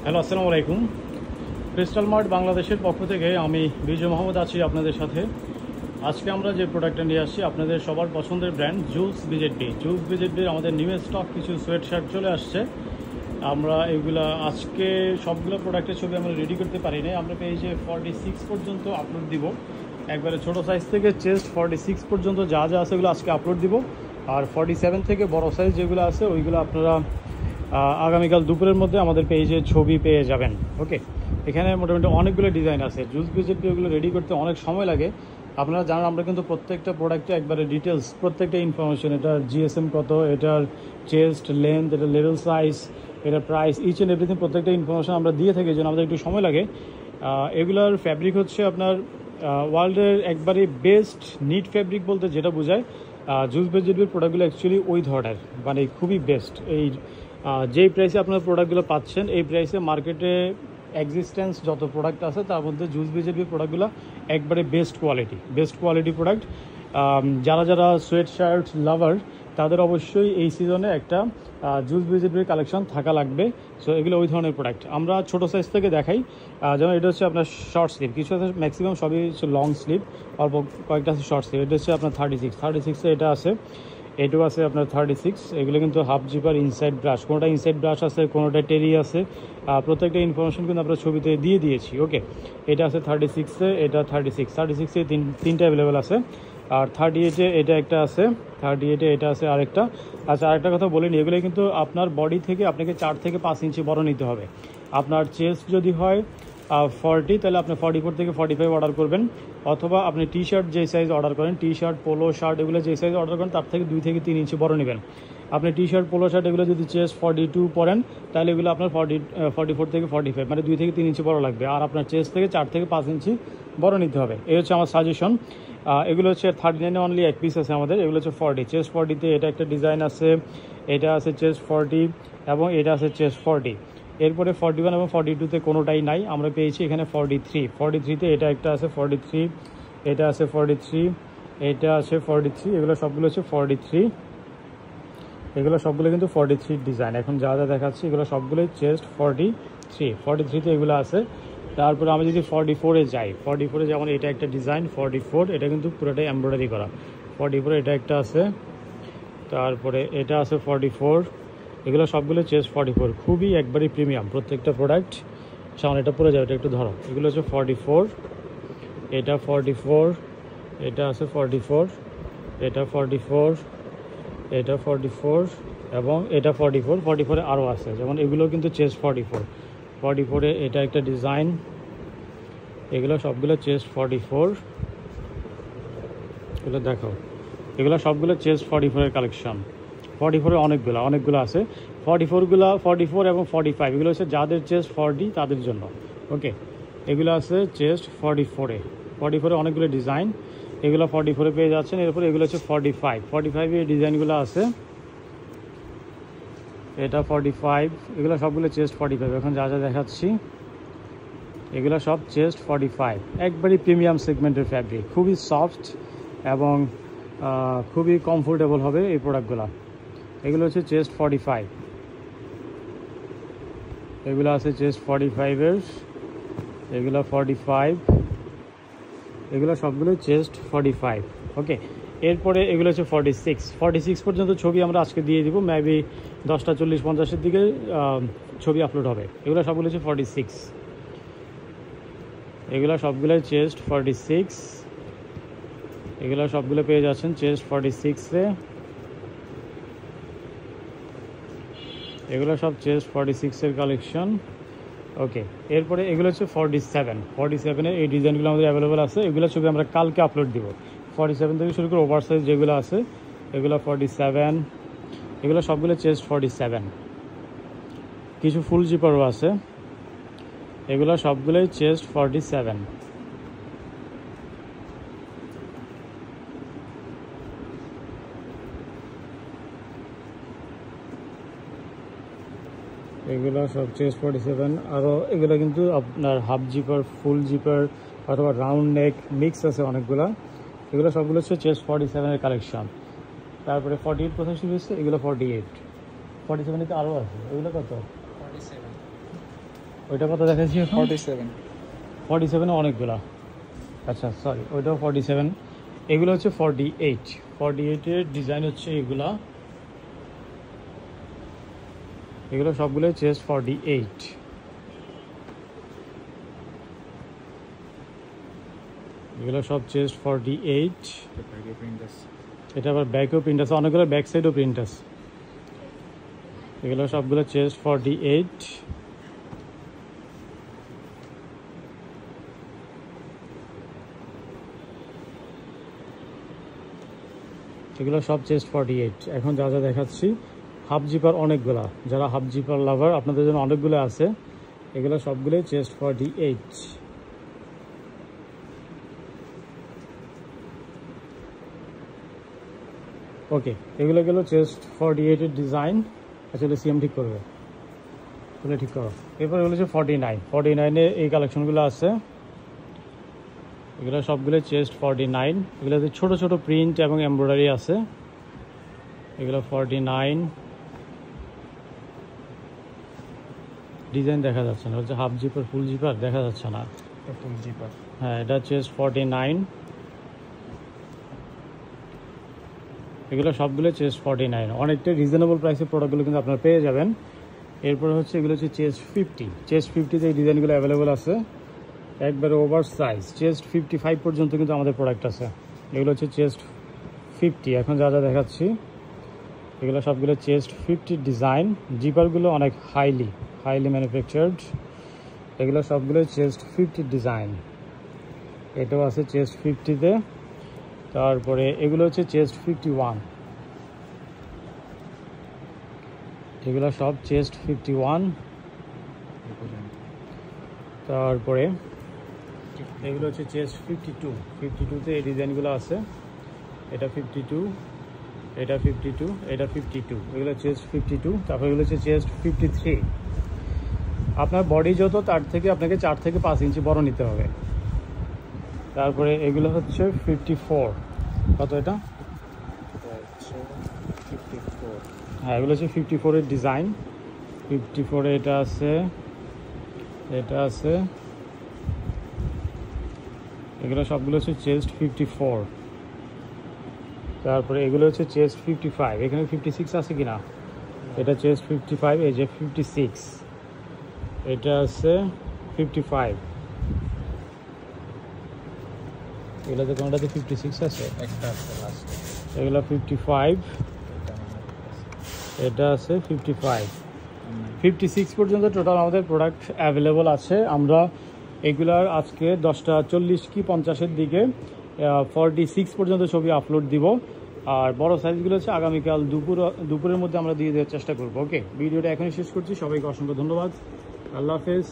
Hello, আসসালামু আলাইকুম। Crystal mart বাংলাদেশের পক্ষ থেকে আমি বিজয় মোহাম্মদ আছি আপনাদের সাথে। আজকে আমরা যে প্রোডাক্টটা নিয়ে আসছি আপনাদের সবার পছন্দের ব্র্যান্ড জুলস বিজেডবি। জুলস বিজেডবির আমাদের নিউ স্টক কিছু সোয়েট শার্ট চলে আসছে। আমরা এগুলা আজকে সবগুলো প্রোডাক্টের ছবি আমরা রেডি করতে পারি না। আমরা পেজে 46 পর্যন্ত আপলোড দিব, একবারে ছোটো সাইজ থেকে চেস্ট 46 পর্যন্ত যা যা আছে ওগুলো আজকে আপলোড দিব। আর 47 থেকে বড় সাইজ যেগুলো আছে ওইগুলো আপনারা আগামীকাল দুপুরের মধ্যে আমাদের পেজে ছবি পেয়ে যাবেন। ওকে, এখানে মোটামুটি অনেকগুলো ডিজাইন আছে। জুলস বিজেডবি ওগুলো রেডি করতে অনেক সময় লাগে। আপনারা জানেন আমরা কিন্তু প্রত্যেকটা প্রোডাক্টে একবারে ডিটেলস, প্রত্যেকটা ইনফরমেশন, এটার জিএসএম কত, এটার চেস্ট লেন্থ, এটার লেভেল সাইজ, এটার প্রাইস, ইচ অ্যান্ড এভরিথিং প্রত্যেকটা ইনফরমেশন আমরা দিয়ে থাকি, এই জন্য আমাদের একটু সময় লাগে। এগুলার ফ্যাব্রিক হচ্ছে আপনার ওয়ার্ল্ডের একবারে বেস্ট নিট ফ্যাব্রিক বলতে যেটা বোঝায় জুলস বিজেডবির প্রোডাক্টগুলো অ্যাকচুয়ালি ওই ধরনের, মানে খুবই বেস্ট। এই যেই প্রাইসে আপনার প্রোডাক্টগুলো পাচ্ছেন এই প্রাইসে মার্কেটে এক্সিস্টেন্স যত প্রোডাক্ট আছে তার মধ্যে জুলস বিজেডবির প্রোডাক্টগুলো একবারে বেস্ট কোয়ালিটি প্রোডাক্ট। যারা যারা সোয়েট শার্ট লাভার তাদের অবশ্যই এই সিজনে একটা জুলস বিজেডবির কালেকশন থাকা লাগবে। সো এগুলো ওই ধরনের প্রোডাক্ট। আমরা ছোটো সাইজ থেকে দেখাই, যেমন এটা হচ্ছে আপনার শর্ট স্লিভ, কিছু আছে ম্যাক্সিমাম সবই হচ্ছে লং স্লিভ, অল্প কয়েকটা আছে শর্ট স্লিভ। এটা হচ্ছে আপনার 36 এটা আছে, এটাও আছে আপনার 36। এগুলো কিন্তু হাফ জিপার ইনসাইড ব্রাশ, কোনোটা ইনসাইড ব্রাশ আছে, কোনোটা টেরি আছে। প্রত্যেকটা ইনফরমেশন কিন্তু আমরা ছবিতে দিয়ে দিয়েছি। ওকে, এটা আছে 36-এ, এটা 36-এ তিনটা অ্যাভেলেবেল আছে। আর 38-এ এটা একটা আছে, 38-এ এটা আছে আরেকটা। আচ্ছা, আরেকটা কথা বলিনি, এগুলো কিন্তু আপনার বডি থেকে আপনাকে 4 থেকে 5 ইঞ্চি বড় নিতে হবে। আপনার চেস্ট যদি হয় 40, তাহলে আপনি 44 থেকে 45 অর্ডার করবেন, অথবা আপনি টি শার্ট যে সাইজ অর্ডার করেন, টি শার্ট পোলো শার্ট এগুলো যে সাইজ অর্ডার করেন তার থেকে 2 থেকে 3 ইঞ্চি বড় নেবেন। আপনি টি শার্ট পোলো শার্ট এগুলো যদি চেস্ট 42 পরেন তাহলে এগুলো আপনার 44 থেকে 45, মানে 2 থেকে 3 ইঞ্চি বড় লাগবে। আর আপনার চেস্ট থেকে 4 থেকে 5 ইঞ্চি বড় নিতে হবে। এই হচ্ছে আমার সাজেশন। এগুলো হচ্ছে 39-এ অনলি এক পিস আছে আমাদের। এগুলো হচ্ছে 40, চেস্ট 40-তে এটা একটা ডিজাইন আছে, এটা আছে চেস্ট 40 এবং এটা আছে চেস্ট 40। এরপরে 41 এবং 42-তে কোনোটাই নাই, আমরা পেয়েছি এখানে 43-তে এটা একটা আছে 43, এটা আছে 43, এটা আছে 43। এগুলো সবগুলো হচ্ছে 43, এগুলো সবগুলো কিন্তু 43 ডিজাইন। এখন যা যা দেখাচ্ছি এগুলো সবগুলোই চেস্ট 43-তে এগুলো আছে। তারপরে আমি যদি 44-এ যাই, 44-এ যেমন এটা একটা ডিজাইন 44, এটা কিন্তু পুরোটাই এমব্রয়ডারি করা। 44 এটা একটা আছে, তারপরে এটা আছে 44। এগুলো সবগুলো চেস্ট 44, খুবই একবারই প্রিমিয়াম প্রত্যেকটা প্রোডাক্ট। সামনে এটা পরে যাবে, এটা একটু ধরো। এগুলো হচ্ছে 44, এটা 44, এটা আছে 44, এটা 44, এটা 44 এবং এটা 44-এ আরও আছে, যেমন এগুলো কিন্তু চেস্ট 44-এ এটা একটা ডিজাইন। এগুলো সবগুলো চেস্ট 44, এগুলো দেখো, এগুলো সবগুলো চেস্ট 44-এর কালেকশন। 44-এ অনেকগুলো আছে। 44 এবং 45 এগুলো হচ্ছে যাদের চেস্ট 40 তাদের জন্য। ওকে, এগুলো আছে চেস্ট 44-এ অনেকগুলো ডিজাইন। এগুলো 44-এ পেয়ে যাচ্ছেন। এরপরে এগুলো হচ্ছে 45-এ ডিজাইনগুলো আছে, এটা 45। এগুলো সবগুলো চেস্ট 45। এখন যা যা দেখাচ্ছি এগুলো সব চেস্ট 45, একবারই প্রিমিয়াম সেগমেন্টের ফ্যাব্রিক, খুবই সফট এবং খুবই কমফোর্টেবল হবে এই প্রোডাক্টগুলো। এগুলো হচ্ছে চেস্ট 45, এগুলো আছে চেস্ট 45-এর, এগুলো 45, এগুলো সবগুলো চেস্ট 45। ওকে, এরপরে এগুলো হচ্ছে 46 পর্যন্ত ছবি আমরা আজকে দিয়ে দিব। মেবি 10টা 40-50-এর দিকে ছবি আপলোড হবে। এগুলো সবগুলো হচ্ছে 46, এগুলো সবগুলোই চেস্ট 46। এগুলো সবগুলো পেয়ে যাচ্ছেন চেস্ট 46-এ, এগুলো সব চেস্ট 46-এর কালেকশন। ওকে, এরপরে এগুলো হচ্ছে 47-এ এই ডিজাইনগুলো আমাদের অ্যাভেলেবেল আছে। এগুলো ছবি আমরা কালকে আপলোড দিব। 47 থেকে শুরু করে ওভার সাইজ যেগুলো আছে এগুলো 47, এগুলো সবগুলো চেস্ট 47। কিছু ফুল জিপারও আছে, এগুলো সবগুলোই চেস্ট 47। এগুলো সব চেস্ট 47। আরও এগুলো কিন্তু আপনার হাফ জিপার, ফুল জিপার অথবা রাউন্ড নেক মিক্স আছে অনেকগুলো। এগুলো সবগুলো হচ্ছে চেস্ট 47-এর কালেকশন। তারপরে 48 কোথায় শুরু হচ্ছে, এগুলো 47-এ আরও আছে। এগুলো কত? ওইটা কত দেখাচ্ছি? 47। 47 অনেকগুলা। আচ্ছা সরি, ওইটাও 47। এগুলো হচ্ছে 48। 48-এর ডিজাইন হচ্ছে এগুলো সবগুলো চেস্ট 48। এগুলো সব চেস্ট 48। এটা আবার ব্যাকেও প্রিন্ট আছে, অনেকগুলো ব্যাক সাইডও প্রিন্ট আছে। এগুলো সবগুলো চেস্ট 48। এগুলো সব চেস্ট 48। এখন যা যা দেখাচ্ছি হাফ জিপার অনেকগুলা, যারা হাফ জিপার লাভার আপনাদের জন্য অনেকগুলো আছে। এগুলো সবগুলোই চেস্ট 48। ওকে, এগুলো গেল চেস্ট 48-এর ডিজাইন। আসলে সিএম ঠিক করবে, তাহলে ঠিক করো। এরপর এগুলো হচ্ছে 49। 49-এ এই কালেকশনগুলো আছে। এগুলো সবগুলো চেস্ট 49। এগুলোতে ছোট ছোট প্রিন্ট এবং এমব্রয়ডারি আছে। এগুলো 49। ডিজাইন দেখা যাচ্ছে না, হচ্ছে হাফ জিপার ফুল জিপার দেখা যাচ্ছে না। ফুল জিপার, হ্যাঁ, এটা চেস্ট 49। এগুলো সবগুলো চেস্ট 49। অনেকটা রিজনেবল প্রাইসের প্রোডাক্টগুলো কিন্তু আপনারা পেয়ে যাবেন। এরপরে হচ্ছে এগুলো হচ্ছে চেস্ট 50। চেস্ট 50-তে এই ডিজাইনগুলো অ্যাভেলেবল আছে, একবারে ওভার সাইজ। চেস্ট 55 পর্যন্ত কিন্তু আমাদের প্রোডাক্ট আছে। এগুলো হচ্ছে চেস্ট 50। এখন যা যা দেখাচ্ছি এগুলো সবগুলো চেস্ট 50 ডিজাইন। জিপারগুলো অনেক হাইলি ম্যানুফ্যাকচার্ড। এগুলো সবগুলো চেস্ট 50 ডিজাইন। এটাও আছে চেস্ট 50-তে। তারপরে এগুলো হচ্ছে চেস্ট 51। এগুলো সব চেস্ট 51। তারপরে এগুলো হচ্ছে চেস্ট 52। 52-তে এই ডিজাইনগুলো আছে। এটা 52, এটা 52, এটা 52। এগুলো চেস্ট 52। তারপরে এগুলো হচ্ছে চেস্ট 53। আপনার বডি যত তার থেকে আপনাকে 4 থেকে 5 ইঞ্চি বড় নিতে হবে। তারপরে এগুলো হচ্ছে 54। কত এটা? হ্যাঁ, এগুলো হচ্ছে 54-এর ডিজাইন। 54-এ এটা আছে, এটা আছে। এগুলো সবগুলো হচ্ছে চেস্ট 54। তারপরে এগুলো হচ্ছে চেস্ট 55। এখানে 56 আছে কিনা? এটা চেস্ট 55। এই যে 56। এটা আছে 55। এগুলোতে কোনটাতে 56 আছে? একটা আছে লাস্ট। এগুলো 55। এটা আছে 55। 56 পর্যন্ত টোটাল আমাদের প্রোডাক্ট অ্যাভেলেবল আছে। আমরা এগুলার আজকে 10টা 40 কি 50-এর দিকে 46 পর্যন্ত ছবি আপলোড দিব। আর বড় সাইজগুলো হচ্ছে আগামীকাল দুপুরের মধ্যে আমরা দিয়ে দেওয়ার চেষ্টা করবো। ওকে, ভিডিওটা এখনই শেষ করছি। সবাইকে অসংখ্য ধন্যবাদ। আল্লাহ হাফেজ।